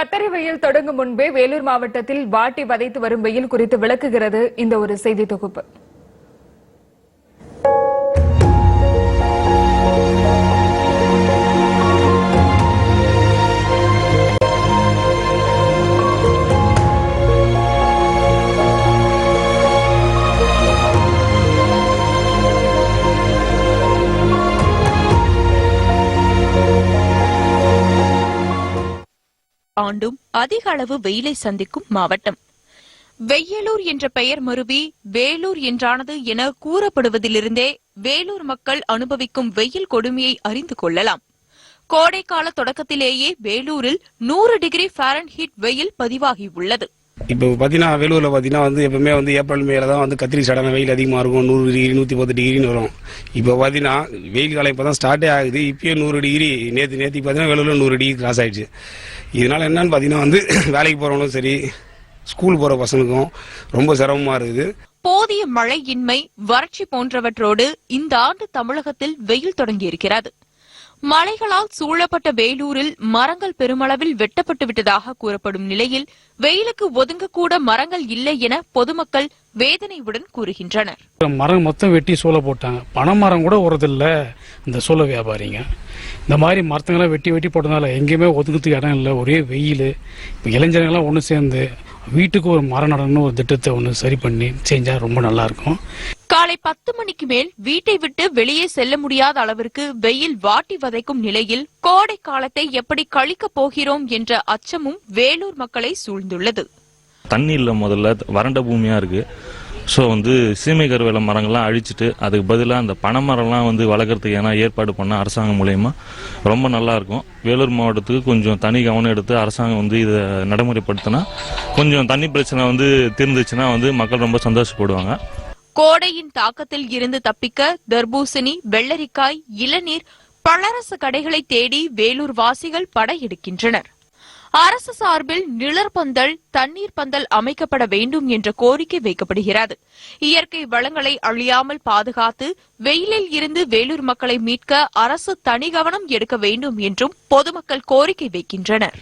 கத்தரி வெயில் தொடங்கும் முன்பே வேலூர் மாவட்டத்தில் வாட்டி வதைத்து வரும் வெயில் குறித்து விளக்குகிறது இந்த ஒரு செய்தி தொகுப்பு. ஆண்டும் அதிக அளவு வெயிலை சந்திக்கும் மாவட்டம். வெய்யலூர் என்ற பெயர் மருவி வேலூர் என்றானது என கூறப்படுவதிலிருந்தே வேலூர் மக்கள் அனுபவிக்கும் வெயில் கொடுமையை அறிந்து கொள்ளலாம். கோடைக்கால தொடக்கத்திலேயே வேலூரில் 100 டிகிரி ஃபாரன்ஹீட் வெயில் பதிவாகியுள்ளது. இப்போ பார்த்தீங்கன்னா வேலூரில் பார்த்தீங்கன்னா எப்பவுமே ஏப்ரல் மேல தான் கத்திரி சடன வெயில் அதிகமாக இருக்கும். 100 டிகிரி 110 டிகிரின்னு வரும். இப்போ பார்த்தீங்கன்னா வெயில் காலம் இப்போ தான் ஸ்டார்ட்டே ஆகுது. இப்பயே 100 டிகிரி நேற்று பார்த்தீங்கன்னா வேலூரில் 100 டிகிரி கிராஸ் ஆயிடுச்சு. இதனால என்னன்னு பார்த்தீங்கன்னா வேலைக்கு போகிறவங்களும் சரி, ஸ்கூல் போகிற பசங்களுக்கும் ரொம்ப சிரமமாக இருக்குது. போதிய மழையின்மை, வறட்சி போன்றவற்றோடு இந்த ஆண்டு தமிழகத்தில் வெயில் தொடங்கியிருக்கிறது. மலைகளால் சூழப்பட்ட வேலூரில் மரங்கள் பெருமளவில் வெட்டப்பட்டு விட்டதாக கூறப்படும் நிலையில் வெயிலுக்கு ஒதுங்கக்கூட மரங்கள் இல்லை என பொதுமக்கள் வேதனையுடன் கூறுகின்றனர். மரம் மொத்தம் வெட்டி சூழ போட்டாங்க. பனைமரம் கூட வரதில்ல இந்த சூழ வியாபாரிங்க. இந்த மாதிரி மரத்தங்களாம் வெட்டி போட்டதால எங்கேயுமே ஒதுங்கிறதுக்கு இடம் இல்லை. ஒரே வெயில். இப்போ இளைஞர்கள்லாம் ஒன்று சேர்ந்து வீட்டுக்கு ஒரு மரம் நடணும்னு ஒரு திட்டத்தை ஒன்று சரி பண்ணி செஞ்சா ரொம்ப நல்லா இருக்கும். காலை 10 மணிக்கு மேல் வீட்டை விட்டு வெளியே செல்ல முடியாத அளவிற்கு வெயில் வாட்டி வதைக்கும் நிலையில் கோடை காலத்தை எப்படி கழிக்கப் போகிறோம் என்ற அச்சமும் வேலூர் மக்களை சூழ்ந்துள்ளது. தண்ணி இல்ல, முதல்ல வறண்ட பூமியா இருக்கு. ஸோ சீமை கருவேல மரங்கள்லாம் அழிச்சிட்டு அதுக்கு பதிலாக அந்த பனைமரம்லாம் வளர்க்குறதுக்கு ஏன்னா ஏற்பாடு பண்ண அரசாங்கம் மூலயமா ரொம்ப நல்லா இருக்கும். வேலூர் மாவட்டத்துக்கு கொஞ்சம் தனி கவனம் எடுத்து அரசாங்கம் இதை நடைமுறைப்படுத்தினா கொஞ்சம் தண்ணி பிரச்சனை தீர்ந்துச்சுன்னா மக்கள் ரொம்ப சந்தோஷப்படுவாங்க. கோடையின் தாக்கத்தில் இருந்து தப்பிக்க தர்பூசணி, வெள்ளரிக்காய், இளநீர், பழரச கடைகளை தேடி வேலூர் வாசிகள் படையெடுக்கின்றனர். அரசு சார்பில் நிழற்பந்தல், தண்ணீர் பந்தல் அமைக்கப்பட வேண்டும் என்ற கோரிக்கை வைக்கப்படுகிறது. இயற்கை வளங்களை அழியாமல் பாதுகாத்து வெயிலில் இருந்து வேலூர் மக்களை மீட்க அரசு தனி கவனம் எடுக்க வேண்டும் என்றும் பொதுமக்கள் கோரிக்கை வைக்கின்றனர்.